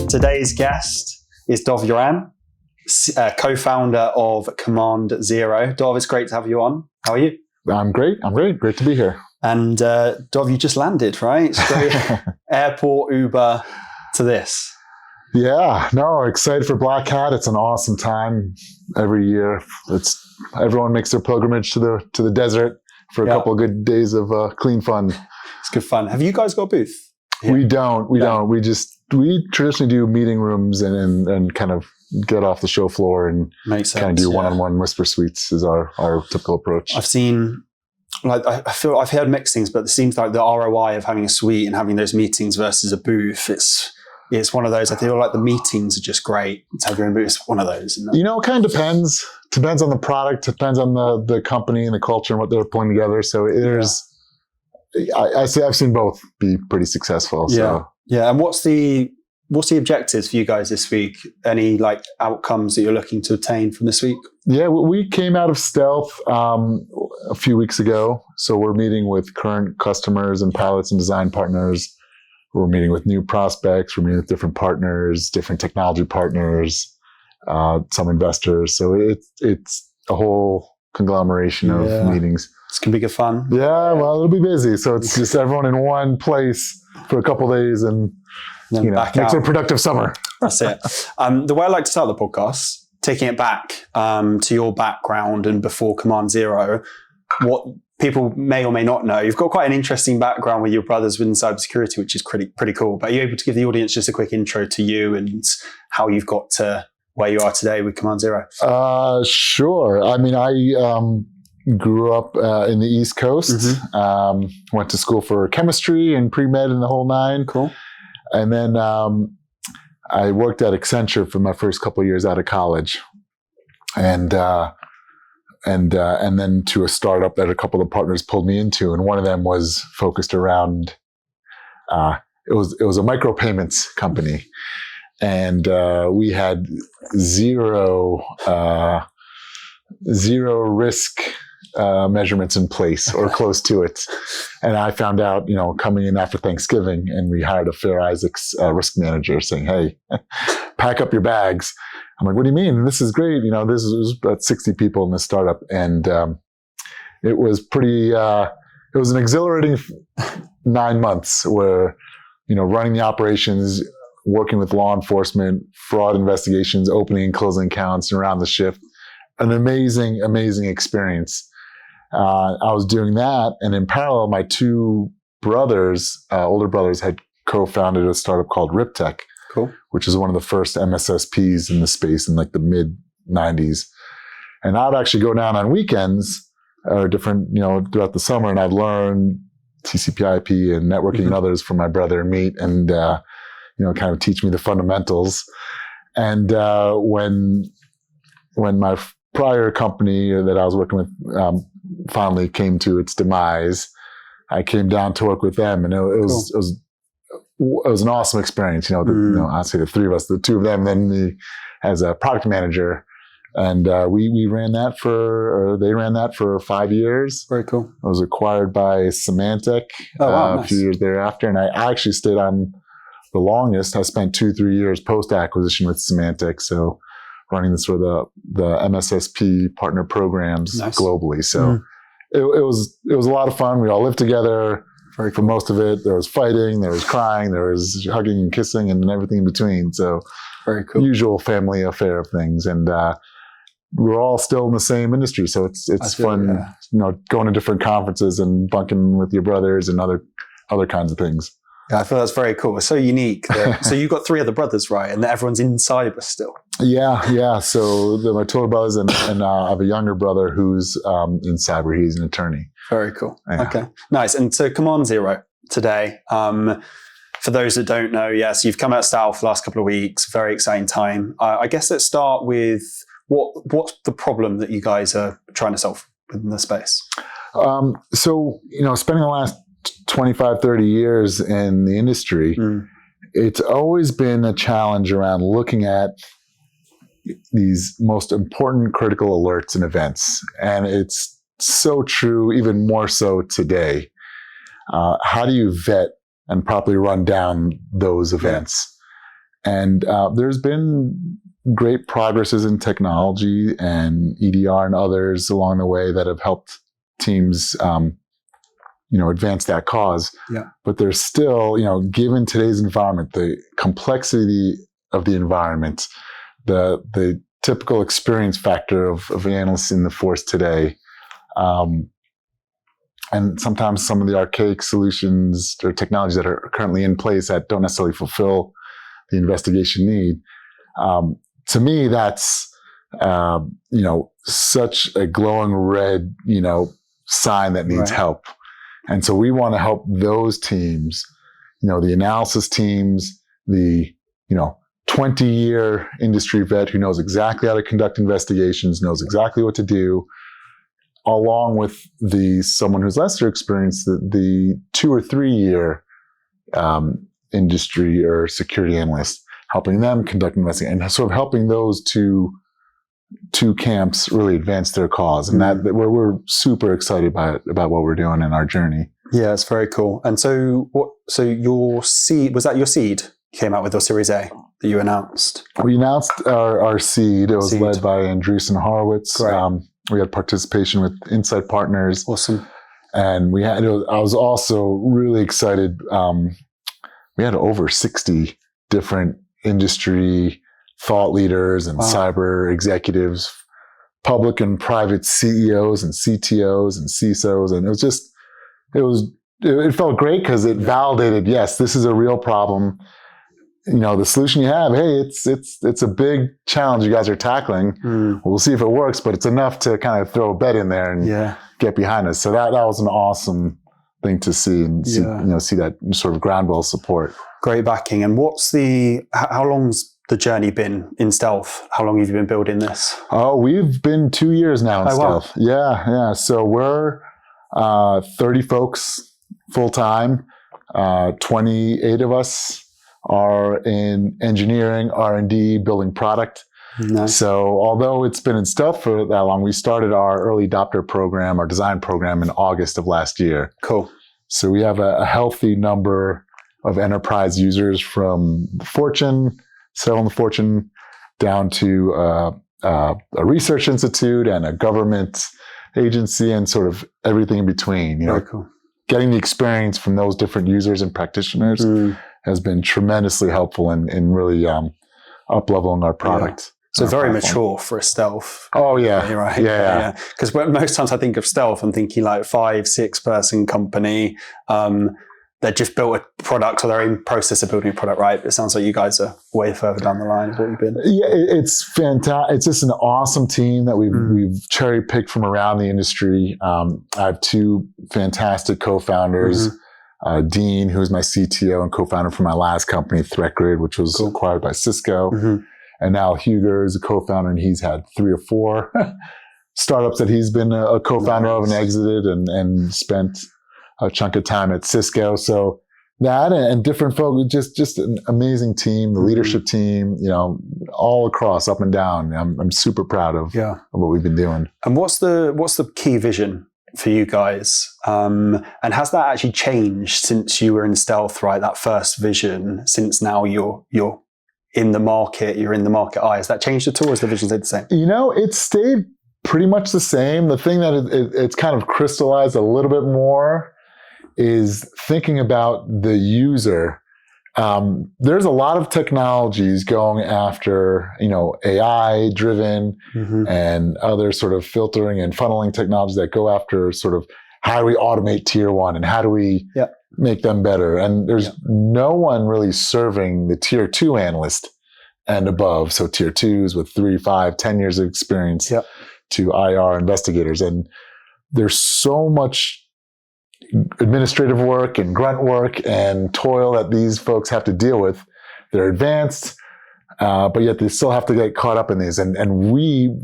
Today's guest is Dov Yoran, co-founder of Command Zero. Dov, it's great to have you on. How are you? I'm great. Great to be here. And Dov, you just landed, right? Straight airport Uber to this. Yeah, no, excited for BlackHat. It's an awesome time every year. Everyone makes their pilgrimage to the desert for a couple of good days of clean fun. It's good fun. Have you guys got a booth? Yeah. We don't. We traditionally do meeting rooms and kind of get off the show floor and kind of do one-on-one whisper suites is our typical approach. I've seen, I've heard mixed things, but it seems like the ROI of having a suite and having those meetings versus a booth, it's one of those. I feel like the meetings are just great. To have your own booth, it's one of those. Isn't it? It kind of depends. Depends on the product. Depends on the company and the culture and what they're pulling together. So I've seen both be pretty successful. So. Yeah. And what's the objectives for you guys this week? Any outcomes that you're looking to attain from this week? Yeah, we came out of stealth a few weeks ago. So we're meeting with current customers and pilots and design partners. We're meeting with new prospects. We're meeting with different partners, different technology partners, some investors. So it's a whole conglomeration of meetings. It's going to be good fun. Yeah, well, it'll be busy. So it's just everyone in one place for a couple of days and makes it a productive summer. That's it. The way I like to start the podcast, taking it back to your background and before Command Zero, what people may or may not know, you've got quite an interesting background with your brothers within cybersecurity, which is pretty cool. But are you able to give the audience just a quick intro to you and how you've got to where you are today with Command Zero? Sure. I mean, I grew up in the East Coast, went to school for chemistry and pre-med and the whole nine. Cool. And then I worked at Accenture for my first couple of years out of college. And then to a startup that a couple of partners pulled me into, and one of them was focused around it was a micropayments company, and we had zero risk measurements in place or close to it. And I found out, coming in after Thanksgiving, and we hired a Fair Isaacs risk manager saying, "Hey, pack up your bags." I'm like, "What do you mean? This is great." This was about 60 people in this startup. And it was it was an exhilarating 9 months where, running the operations, working with law enforcement, fraud investigations, opening and closing accounts around the shift. An amazing, amazing experience. I was doing that. And in parallel, my two brothers, older brothers, had co-founded a startup called RipTech. Cool. Which is one of the first MSSPs in the space in the mid 90s. And I'd actually go down on weekends or different, throughout the summer, and I'd learn TCP/IP and networking and others from my brother and meet and, kind of teach me the fundamentals. And when my prior company that I was working with finally came to its demise, I came down to work with them, and it was an awesome experience. I'd say the three of us, the two of them, then me as a product manager. And they ran that for 5 years. Very cool. I was acquired by Symantec a few years thereafter. And I actually stayed on the longest. I spent 2-3 years post-acquisition with Symantec. So running the MSSP partner programs globally. So it was a lot of fun. We all lived together. For most of it, there was fighting, there was crying, there was hugging and kissing, and everything in between. So, very cool. Usual family affair of things, and we're all still in the same industry. So it's fun, going to different conferences and bunking with your brothers and other kinds of things. Yeah, I thought that's very cool. It's so unique. So you've got 3 other brothers, right? And everyone's in cyber still. Yeah. So my two brothers, and I have a younger brother who's in cyber. He's an attorney. Very cool. Yeah. Okay, nice. And so Command Zero today, for those that don't know, so you've come out stealth the last couple of weeks, very exciting time. I guess let's start with what's the problem that you guys are trying to solve within the space? So, spending the last 25, 30 years in the industry, it's always been a challenge around looking at these most important critical alerts and events. And it's so true, even more so today. How do you vet and properly run down those events? And there's been great progresses in technology and EDR and others along the way that have helped teams, advance that cause. Yeah. But there's still, given today's environment, the complexity of the environment, the typical experience factor of analysts in the force today, and sometimes some of the archaic solutions or technologies that are currently in place that don't necessarily fulfill the investigation need. To me, that's such a glowing red, sign that needs help. And so we want to help those teams, the analysis teams, the 20-year industry vet who knows exactly how to conduct investigations, knows exactly what to do, along with someone who's lesser experienced, the 2 or 3 year industry or security analyst, helping them conduct investigation and sort of helping those two camps really advance their cause. And that we're super excited about what we're doing in our journey. Yeah, it's very cool. And so your seed, was that your seed you came out with, or Series A that you announced? We announced our seed. It was led by Andreessen Horowitz. We had participation with Insight Partners. Awesome. And I was also really excited. We had over 60 different industry thought leaders and cyber executives, public and private CEOs and CTOs and CISOs. And it felt great because it validated, yes, this is a real problem. The solution you have, hey, it's a big challenge you guys are tackling. We'll see if it works, but it's enough to kind of throw a bet in there and get behind us. So that was an awesome thing to see and see that sort of groundwell support. Great backing. And how long's the journey been in stealth? How long have you been building this? Oh, we've been 2 years now in stealth. Wow. Yeah. So we're 30 folks full time. 28 of us are in engineering, R&D, building product. Nice. So although it's been in stealth for that long, we started our early adopter program, our design program, in August of last year. Cool. So we have a healthy number of enterprise users from the Fortune, several in the Fortune, down to a research institute and a government agency and sort of everything in between. Very cool. Getting the experience from those different users and practitioners has been tremendously helpful in really up-leveling our product. So very mature for a stealth. Oh, yeah. Right. Yeah. Because most times I think of stealth, I'm thinking like 5-6 person company that just built a product or their own process of building a product, right? It sounds like you guys are way further down the line of what you've been. Yeah, it's fantastic. It's just an awesome team that we've cherry-picked from around the industry. I have 2 fantastic co-founders. Dean, who's my CTO and co-founder from my last company, ThreatGrid, which was acquired by Cisco. And now Huger is a co-founder, and he's had 3 or 4 startups that he's been a co-founder of and exited and spent a chunk of time at Cisco. So that and different folks, just an amazing team, the leadership team, all across, up and down. I'm super proud of what we've been doing. And what's the key vision for you guys? And has that actually changed since you were in stealth, right? That first vision, since now you're in the market, you're in the market eye. Has that changed at all? Or has the vision stayed the same? It's stayed pretty much the same. The thing that it's kind of crystallized a little bit more is thinking about the user. There's a lot of technologies going after, AI driven and other sort of filtering and funneling technologies that go after sort of how do we automate tier 1 and how do we make them better? And there's no one really serving the tier 2 analyst and above. So tier 2s with 3, 5, 10 years of experience to IR investigators. And there's so much administrative work and grunt work and toil that these folks have to deal with. They're advanced, but yet they still have to get caught up in these. And we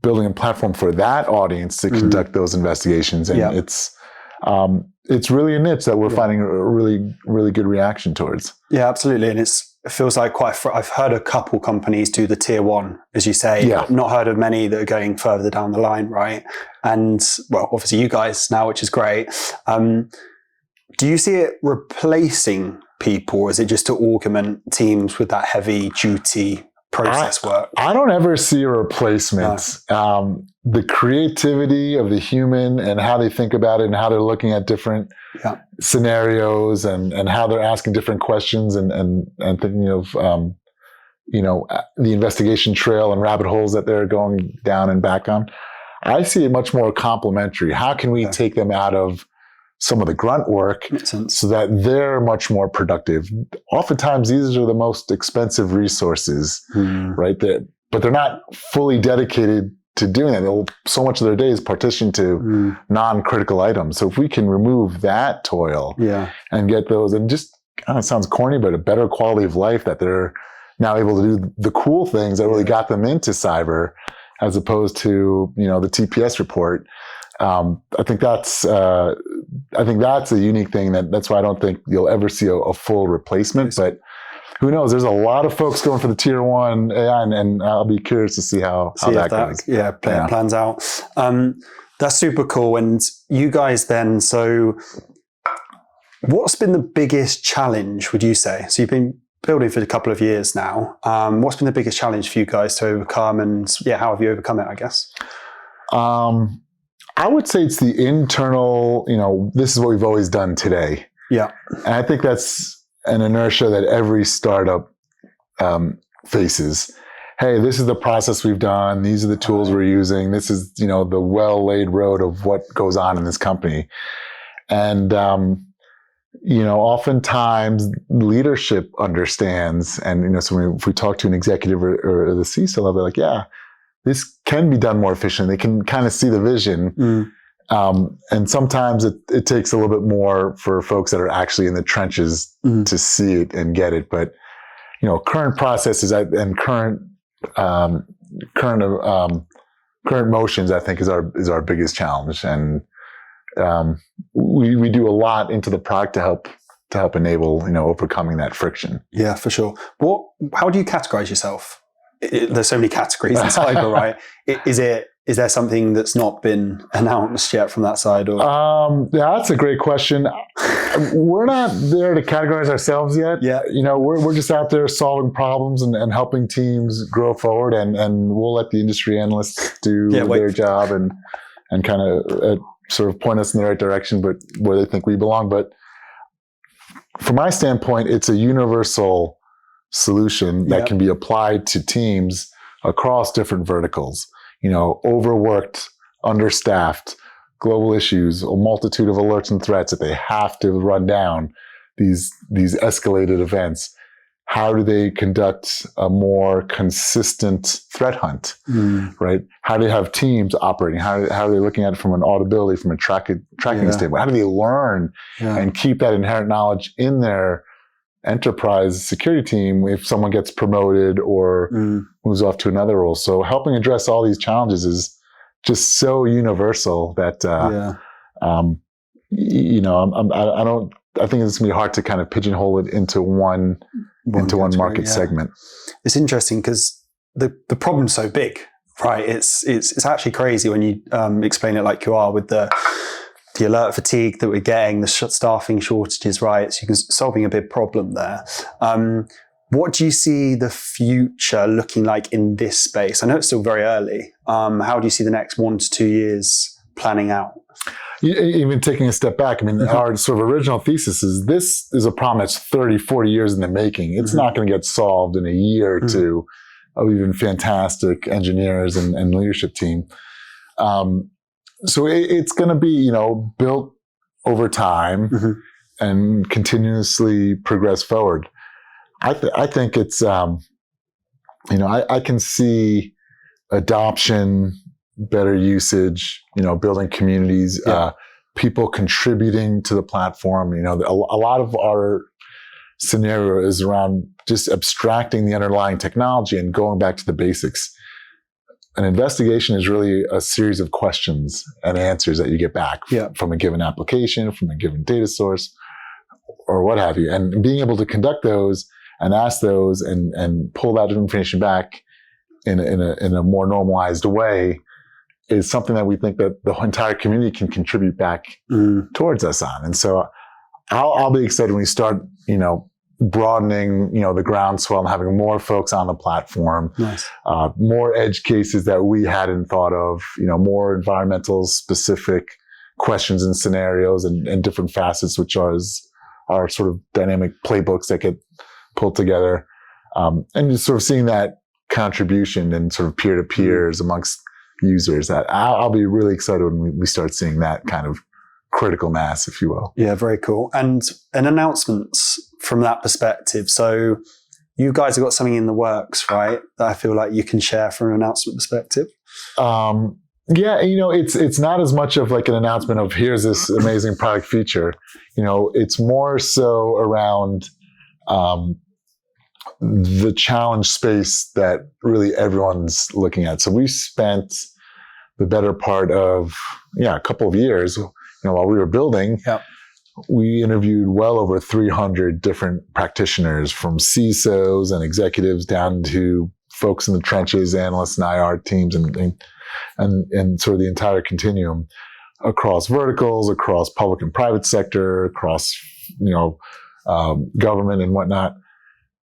building a platform for that audience to conduct those investigations. And it's really a niche that we're finding a really, really good reaction towards. Yeah, absolutely. And it feels like I've heard a couple companies do the tier 1, as you say. Not heard of many that are going further down the line, right? And well, obviously you guys now, which is great. Do you see it replacing people, or is it just to augment teams with that heavy duty process work? I don't ever see a replacement. No. The creativity of the human and how they think about it and how they're looking at different scenarios and how they're asking different questions and thinking of, the investigation trail and rabbit holes that they're going down and back on. I see it much more complementary. How can we take them out of some of the grunt work so that they're much more productive? Oftentimes, these are the most expensive resources, right? But they're not fully dedicated to doing that. So much of their day is partitioned to non-critical items. So if we can remove that toil and get those, and just, it sounds corny, but a better quality of life, that they're now able to do the cool things that really got them into cyber, as opposed to, the TPS report. I think that's a unique thing. That's why I don't think you'll ever see a full replacement. But who knows? There's a lot of folks going for the tier 1 AI, and I'll be curious to see how that goes. Plans out. That's super cool. And you guys then, so what's been the biggest challenge, would you say? So you've been building for a couple of years now. What's been the biggest challenge for you guys to overcome, and how have you overcome it, I guess? I would say it's the internal, this is what we've always done today. Yeah. And I think that's an inertia that every startup faces. Hey, this is the process we've done. These are the tools we're using. This is, the well-laid road of what goes on in this company. And, oftentimes leadership understands. And, so if we talk to an executive or the CISO level, like, this can be done more efficiently. They can kind of see the vision. And sometimes it takes a little bit more for folks that are actually in the trenches to see it and get it. But, current processes and current motions, I think, is our biggest challenge. And we do a lot into the product to help enable, overcoming that friction. Yeah, for sure. How do you categorize yourself? There's so many categories in cyber, right? Is there something that's not been announced yet from that side? Or? That's a great question. We're not there to categorize ourselves yet. Yeah. We're just out there solving problems and helping teams grow forward, and we'll let the industry analysts do their job and kind of sort of point us in the right direction, but where they think we belong. But from my standpoint, it's a universal solution that can be applied to teams across different verticals. Overworked, understaffed, global issues, a multitude of alerts and threats that they have to run down, these escalated events. How do they conduct a more consistent threat hunt, right? How do they have teams operating? How are they looking at it from an auditability, from a tracking standpoint? How do they learn and keep that inherent knowledge in their enterprise security team if someone gets promoted or moves off to another role? So helping address all these challenges is just so universal that I think it's gonna be hard to kind of pigeonhole it into one market segment. It's interesting because the problem's so big, right? It's actually crazy when you explain it like you are, with the alert fatigue that we're getting, the staffing shortages, right? So you're solving a big problem there. What do you see the future looking like in this space? I know it's still very early. How do you see the next 1 to 2 years planning out? Even taking a step back, our sort of original thesis is this is a problem that's 30, 40 years in the making. It's not going to get solved in a year or two of even fantastic engineers and leadership team. So it's going to be, built over time and continuously progress forward. I think it's, I can see adoption, better usage, building communities, people contributing to the platform. A lot of our scenario is around just abstracting the underlying technology and going back to the basics. An investigation is really a series of questions and answers that you get back from a given application, from a given data source, or what have you. And being able to conduct those and ask those and pull that information back in a more normalized way is something that we think that the entire community can contribute back towards us on. And so I'll be excited when we start, broadening, the groundswell and having more folks on the platform, Nice. more edge cases that we hadn't thought of, more environmental specific questions and scenarios and different facets, which are sort of dynamic playbooks that get pulled together. And just sort of seeing that contribution and sort of peer-to-peers amongst users, that I'll be really excited when we start seeing that kind of critical mass, if you will. Yeah, very cool. And announcements from that perspective. So you guys have got something in the works, right? That I feel like you can share from an announcement perspective. Yeah, it's not as much of like an announcement of here's this amazing product feature. It's more so around the challenge space that really everyone's looking at. So we spent the better part of a couple of years, while we were building. Yep. We interviewed well over 300 different practitioners, from CISOs and executives down to folks in the trenches, analysts and IR teams, and sort of the entire continuum across verticals, across public and private sector, across government and whatnot.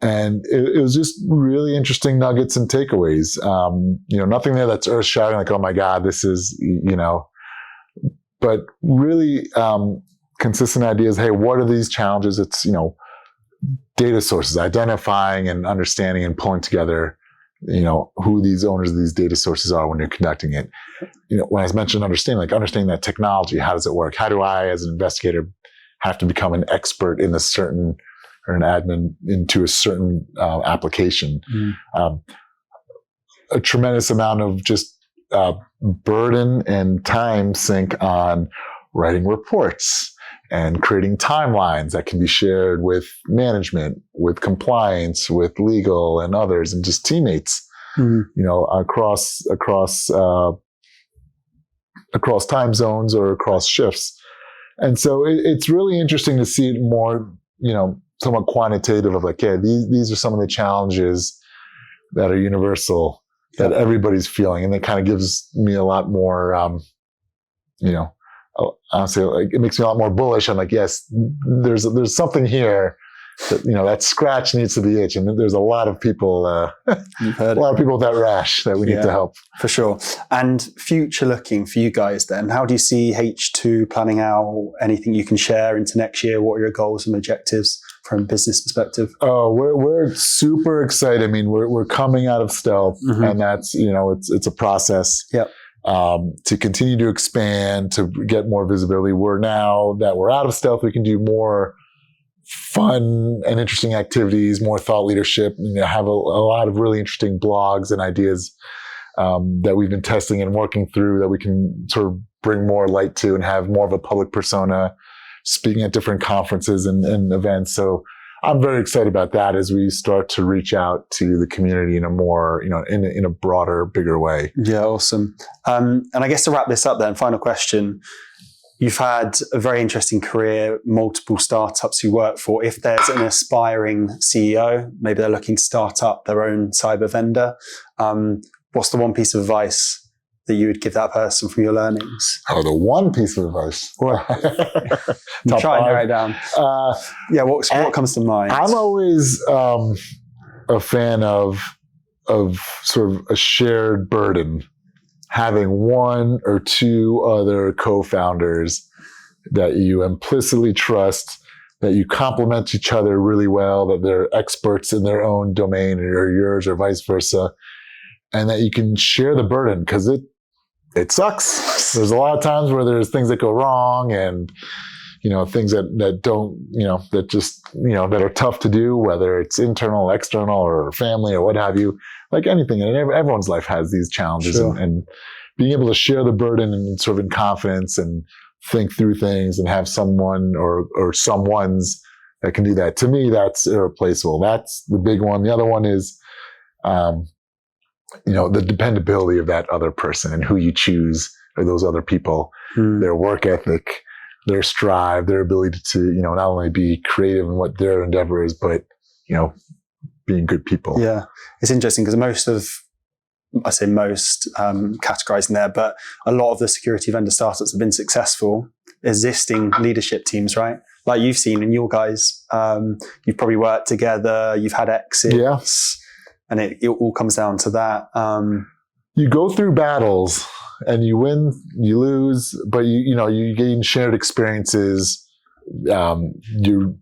And it was just really interesting nuggets and takeaways. Nothing there that's earth shattering, like, oh my God, this is, but really consistent ideas. Hey, what are these challenges? It's, data sources, identifying and understanding and pulling together, who these owners of these data sources are when you're conducting it. When I mentioned understanding that technology, how does it work? How do I, as an investigator, have to become an expert in or an admin into a certain application? A tremendous amount of just burden and time sink on writing reports and creating timelines that can be shared with management, with compliance, with legal and others, and just teammates, across time zones or across shifts. And so it's really interesting to see it more, somewhat quantitative of like, yeah, these are some of the challenges that are universal, that everybody's feeling. And it kind of gives me a lot more, honestly, like, it makes me a lot more bullish. I'm like, yes, there's something here that, that scratch needs to be itched. And there's a lot of people, of people with that rash that we need to help. For sure. And future looking for you guys then, how do you see H2 planning out? Anything you can share into next year? What are your goals and objectives from a business perspective? Oh, we're super excited. I mean, we're coming out of stealth, and that's, it's a process. Yep. To continue to expand, to get more visibility. Now that we're out of stealth, we can do more fun and interesting activities, more thought leadership, have a lot of really interesting blogs and ideas that we've been testing and working through, that we can sort of bring more light to and have more of a public persona, speaking at different conferences and events. So I'm very excited about that as we start to reach out to the community in a more, in a broader, bigger way. Yeah, awesome. And I guess to wrap this up then, final question. You've had a very interesting career, multiple startups you work for. If there's an aspiring CEO, maybe they're looking to start up their own cyber vendor, what's the one piece of advice that you would give that person from your learnings? Oh, the one piece of advice. Try and narrow it down. What comes to mind? I'm always a fan of sort of a shared burden. Having one or two other co-founders that you implicitly trust, that you complement each other really well, that they're experts in their own domain or yours or vice versa, and that you can share the burden, because it sucks. There's a lot of times where there's things that go wrong and, things that don't, that just, that are tough to do, whether it's internal, external, or family or what have you, like anything. And everyone's life has these challenges. Sure. and being able to share the burden and sort of in confidence and think through things and have someone or someones that can do that. To me, that's irreplaceable. That's the big one. The other one is, the dependability of that other person and who you choose, or those other people, their work ethic, their strive, their ability to, not only be creative in what their endeavor is, but, being good people. Yeah. It's interesting because most, categorizing there, but a lot of the security vendor startups have been successful, existing leadership teams, right? like you've seen in your guys, you've probably worked together, you've had exits, and it all comes down to that. You go through battles and you win, you lose, but you gain shared experiences. You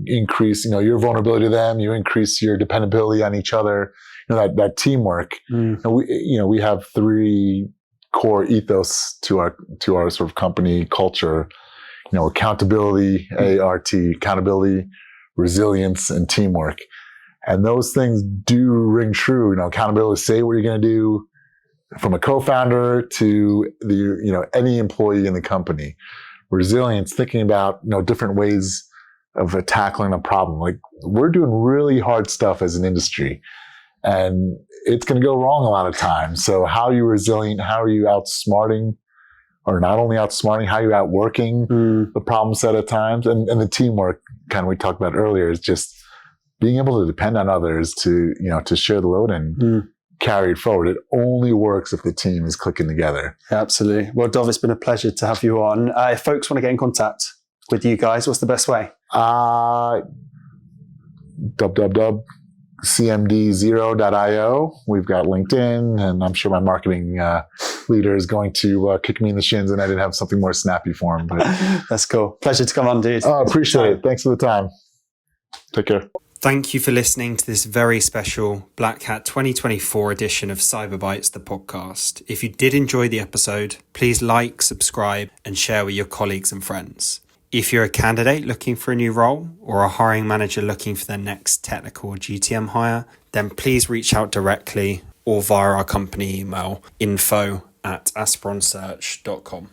increase, your vulnerability to them, you increase your dependability on each other, that teamwork. And we have 3 core ethos to our sort of company culture, accountability, ART, accountability, resilience, and teamwork. And those things do ring true. Accountability, say what you're going to do, from a co-founder to any employee in the company. Resilience, thinking about different ways of tackling a problem. Like, we're doing really hard stuff as an industry, and it's going to go wrong a lot of times. So how are you resilient? How are you outsmarting, or not only outsmarting, how are you outworking the problem set at times? And the teamwork, kind of we talked about earlier, is just being able to depend on others to share the load and carry it forward. It only works if the team is clicking together. Absolutely. Well, Dov, it's been a pleasure to have you on. If folks want to get in contact with you guys, what's the best way? www.cmd0.io. We've got LinkedIn, and I'm sure my marketing leader is going to kick me in the shins, and I didn't have something more snappy for him. But that's cool. Pleasure to come on, dude. Oh, appreciate it. Thanks for the time. Take care. Thank you for listening to this very special BlackHat 2024 edition of CyberBytes, the podcast. If you did enjoy the episode, please like, subscribe, and share with your colleagues and friends. If you're a candidate looking for a new role, or a hiring manager looking for their next technical or GTM hire, then please reach out directly or via our company email, info@aspironsearch.com.